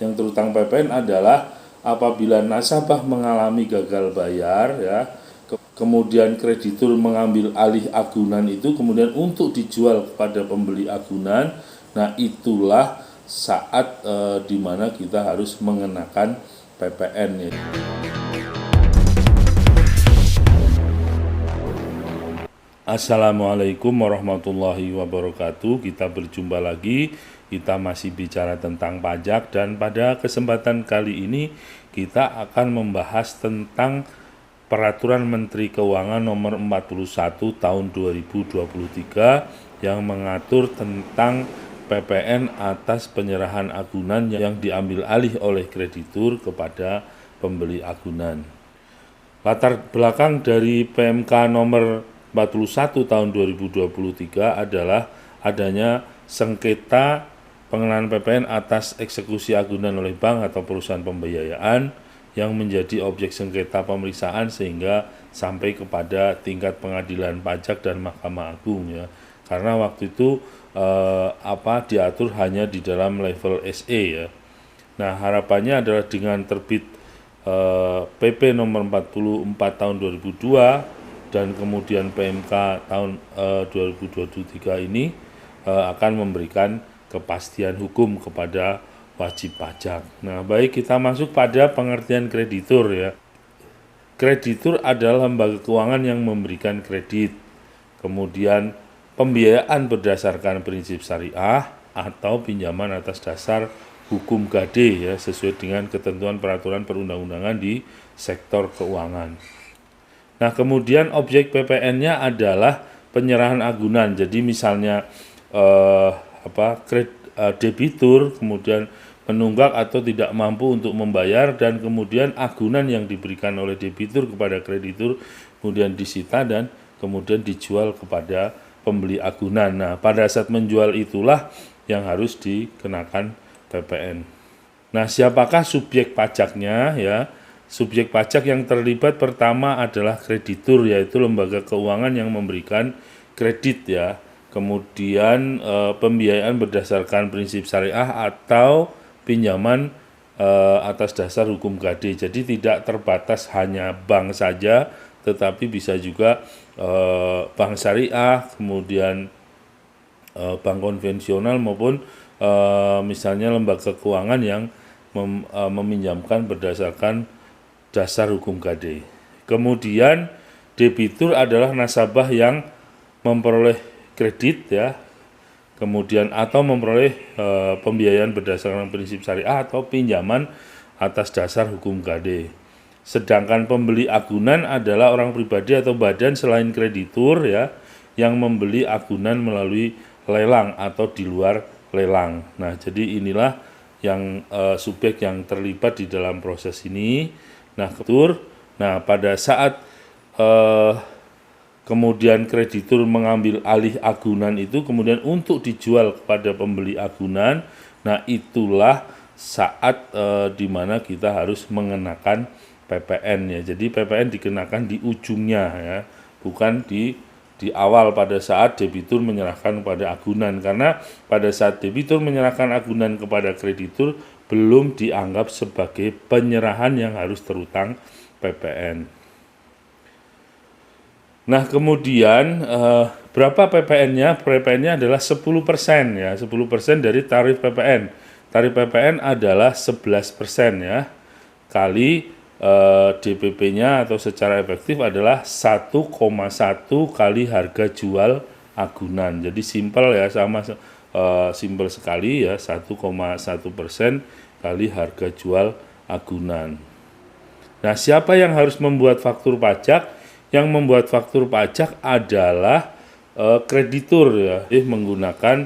yang terutang PPN adalah apabila nasabah mengalami gagal bayar ya, kemudian kreditur mengambil alih agunan itu kemudian untuk dijual kepada pembeli agunan. Nah, itulah saat di mana kita harus mengenakan PPN ya. Assalamualaikum warahmatullahi wabarakatuh. Kita berjumpa lagi. Kita masih bicara tentang pajak, dan pada kesempatan kali ini kita akan membahas tentang Peraturan Menteri Keuangan Nomor 41 Tahun 2023 yang mengatur tentang PPN atas penyerahan agunan yang diambil alih oleh kreditur kepada pembeli agunan. Latar belakang dari PMK nomor 41 tahun 2023 adalah adanya sengketa pengenaan PPN atas eksekusi agunan oleh bank atau perusahaan pembiayaan yang menjadi objek sengketa pemeriksaan sehingga sampai kepada tingkat pengadilan pajak dan Mahkamah Agung ya. Karena waktu itu diatur hanya di dalam level SE ya. Nah, harapannya adalah dengan terbit PP nomor 44 tahun 2002 dan kemudian PMK tahun 2023 ini akan memberikan kepastian hukum kepada wajib pajak. Nah, baik, kita masuk pada pengertian kreditur ya. Kreditur adalah lembaga keuangan yang memberikan kredit, kemudian pembiayaan berdasarkan prinsip syariah atau pinjaman atas dasar hukum gade ya, sesuai dengan ketentuan peraturan perundang-undangan di sektor keuangan. Nah, kemudian objek PPN-nya adalah penyerahan agunan. Jadi misalnya debitur kemudian menunggak atau tidak mampu untuk membayar, dan kemudian agunan yang diberikan oleh debitur kepada kreditur kemudian disita dan kemudian dijual kepada pembeli agunan. Nah, pada saat menjual itulah yang harus dikenakan PPN. Nah, siapakah subjek pajaknya ya? Subjek pajak yang terlibat pertama adalah kreditur, yaitu lembaga keuangan yang memberikan kredit ya. Kemudian pembiayaan berdasarkan prinsip syariah atau pinjaman atas dasar hukum gade. Jadi tidak terbatas hanya bank saja, tetapi bisa juga bank syariah, kemudian bank konvensional maupun misalnya lembaga keuangan yang meminjamkan berdasarkan dasar hukum gade. Kemudian debitur adalah nasabah yang memperoleh kredit ya, kemudian atau memperoleh pembiayaan berdasarkan prinsip syariah atau pinjaman atas dasar hukum gade. Sedangkan pembeli agunan adalah orang pribadi atau badan selain kreditur ya, yang membeli agunan melalui lelang atau di luar lelang. Nah, jadi inilah yang subjek yang terlibat di dalam proses ini. Nah, pada saat kemudian kreditur mengambil alih agunan itu kemudian untuk dijual kepada pembeli agunan, nah itulah saat di mana kita harus mengenakan PPN ya. Jadi PPN dikenakan di ujungnya ya, bukan di awal pada saat debitur menyerahkan kepada agunan, karena pada saat debitur menyerahkan agunan kepada kreditur belum dianggap sebagai penyerahan yang harus terutang PPN. Nah, kemudian berapa PPN-nya? PPN-nya adalah 10% ya, 10% dari tarif PPN. Tarif PPN adalah 11% ya, kali DPP-nya atau secara efektif adalah 1,1 kali harga jual agunan. Jadi simpel ya, simpel sekali ya, 1,1% kali harga jual agunan. Nah, siapa yang harus membuat faktur pajak? Yang membuat faktur pajak adalah kreditur ya, menggunakan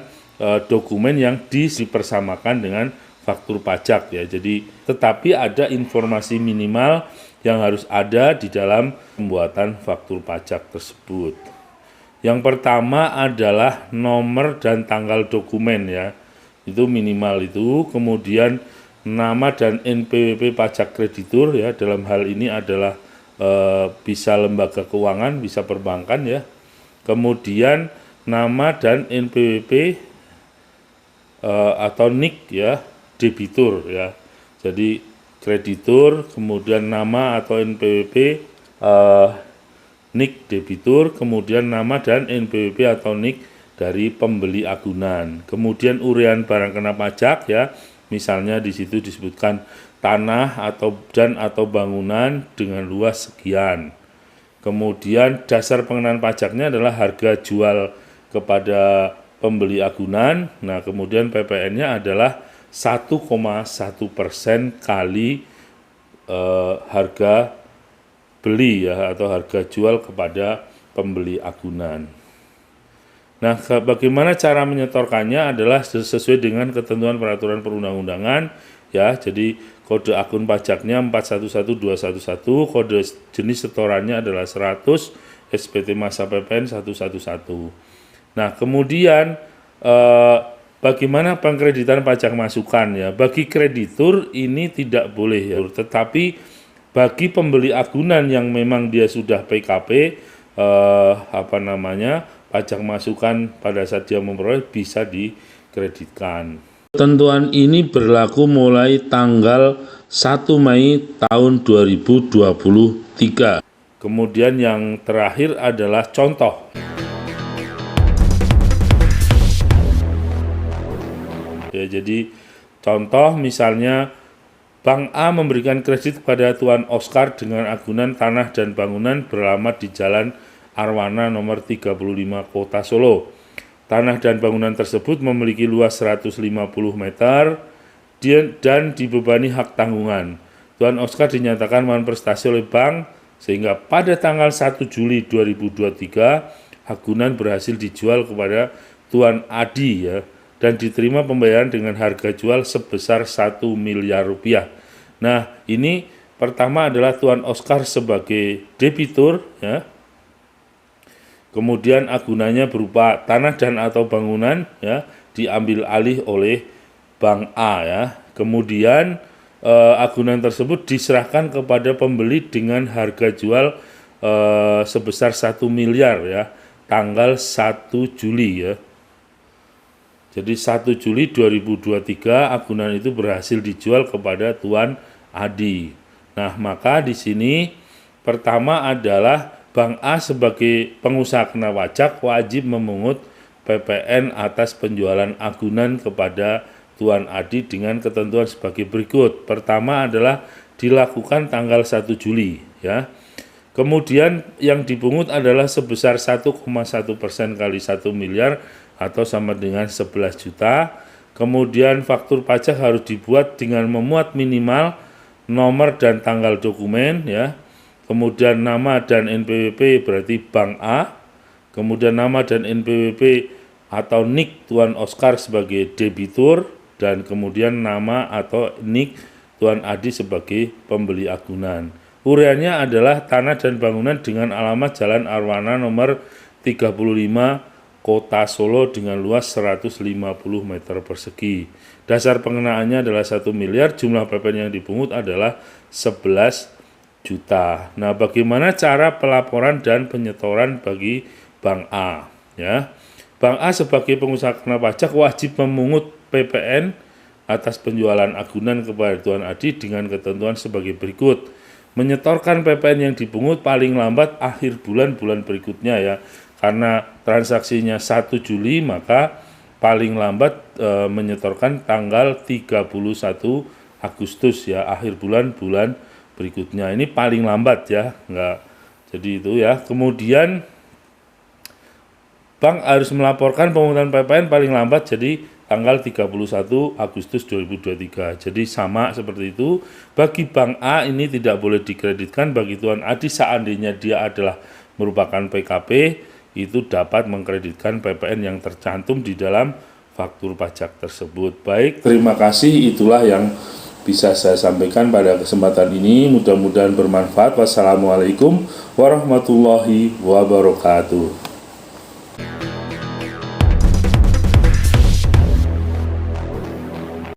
dokumen yang dipersamakan dengan faktur pajak ya. Jadi tetapi ada informasi minimal yang harus ada di dalam pembuatan faktur pajak tersebut. Yang pertama adalah nomor dan tanggal dokumen ya. Itu minimal itu. Kemudian nama dan NPWP pajak kreditur ya, dalam hal ini adalah bisa lembaga keuangan, bisa perbankan ya. Kemudian nama dan NPWP atau NIK ya, debitur ya. Jadi kreditur, kemudian nama atau NPWP, NIK debitur, kemudian nama dan NPWP atau NIK dari pembeli agunan. Kemudian uraian barang kena pajak ya, misalnya di situ disebutkan tanah atau bangunan dengan luas sekian. Kemudian dasar pengenaan pajaknya adalah harga jual kepada pembeli agunan. Nah, kemudian PPN-nya adalah 1,1% kali harga beli ya, atau harga jual kepada pembeli agunan. Nah, bagaimana cara menyetorkannya adalah sesuai dengan ketentuan peraturan perundang-undangan ya. Jadi kode akun pajaknya 411211, kode jenis setorannya adalah 100, SPT masa PPN 111. Nah, kemudian bagaimana pengkreditan pajak masukan ya? Bagi kreditur ini tidak boleh ya, tetapi bagi pembeli agunan yang memang dia sudah PKP pajak masukan pada saat dia memperoleh bisa dikreditkan. Ketentuan ini berlaku mulai tanggal 1 Mei tahun 2023. Kemudian yang terakhir adalah contoh. Ya, jadi contoh misalnya Bank A memberikan kredit kepada Tuan Oscar dengan agunan tanah dan bangunan beralamat di Jalan Arwana nomor 35 Kota Solo. Tanah dan bangunan tersebut memiliki luas 150 meter dan dibebani hak tanggungan. Tuan Oscar dinyatakan mohon prestasi oleh bank sehingga pada tanggal 1 Juli 2023 agunan berhasil dijual kepada Tuan Adi ya, dan diterima pembayaran dengan harga jual sebesar 1 miliar rupiah. Nah, ini pertama adalah Tuan Oscar sebagai debitur ya. Kemudian agunannya berupa tanah dan atau bangunan ya, diambil alih oleh Bank A ya. Kemudian agunan tersebut diserahkan kepada pembeli dengan harga jual sebesar 1 miliar ya, tanggal 1 Juli ya. Jadi 1 Juli 2023 agunan itu berhasil dijual kepada Tuan Adi. Nah, maka di sini pertama adalah Bank A sebagai pengusaha kena pajak wajib memungut PPN atas penjualan agunan kepada Tuan Adi dengan ketentuan sebagai berikut. Pertama adalah dilakukan tanggal 1 Juli ya. Kemudian yang dipungut adalah sebesar 1,1% kali 1 miliar atau sama dengan 11 juta. Kemudian faktur pajak harus dibuat dengan memuat minimal nomor dan tanggal dokumen ya. Kemudian nama dan NPWP berarti Bank A. Kemudian nama dan NPWP atau NIK Tuan Oscar sebagai debitur, dan kemudian nama atau NIK Tuan Adi sebagai pembeli agunan. Uraiannya adalah tanah dan bangunan dengan alamat Jalan Arwana nomor 35 Kota Solo dengan luas 150 meter persegi. Dasar pengenaannya adalah 1 miliar, jumlah PPN yang dipungut adalah 11 juta. Nah, bagaimana cara pelaporan dan penyetoran bagi Bank A? Ya, Bank A sebagai pengusaha kena pajak wajib memungut PPN atas penjualan agunan kepada Tuan Adi dengan ketentuan sebagai berikut. Menyetorkan PPN yang dipungut paling lambat akhir bulan berikutnya ya. Karena transaksinya 1 Juli maka paling lambat menyetorkan tanggal 31 Agustus ya, akhir bulan berikutnya. Ini paling lambat ya, enggak. Jadi itu ya. Kemudian bank harus melaporkan pemungutan PPN paling lambat jadi tanggal 31 Agustus 2023. Jadi sama seperti itu. Bagi Bank A ini tidak boleh dikreditkan. Bagi Tuan Adi seandainya dia adalah merupakan PKP, itu dapat mengkreditkan PPN yang tercantum di dalam faktur pajak tersebut. Baik, terima kasih. Itulah yang bisa saya sampaikan pada kesempatan ini. Mudah-mudahan bermanfaat. Wassalamualaikum warahmatullahi wabarakatuh.